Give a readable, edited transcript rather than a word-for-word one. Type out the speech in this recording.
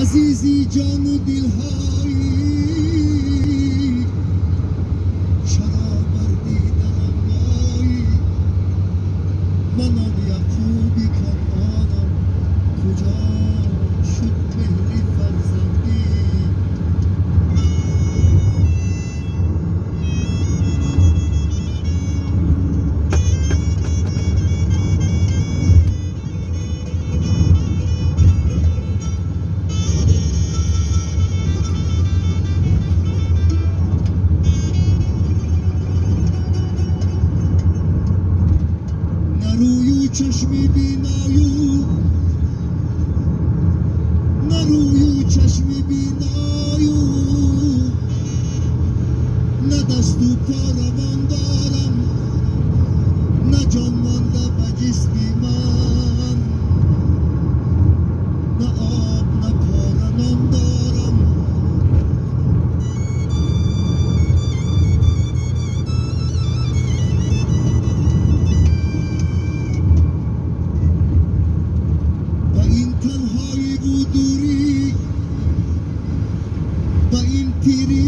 عزیزی جان و دلهایی چرا بردی دلم وای منم یعقوبی کنعانم کجا شد مهری فرزندی چشمی بینایو نرویو چشمی بینایو نه دست و پا روان دارم نه جان مانده به جسمی من نه آب نه پاره نان دارم با این تنهایی و دوری با این پیری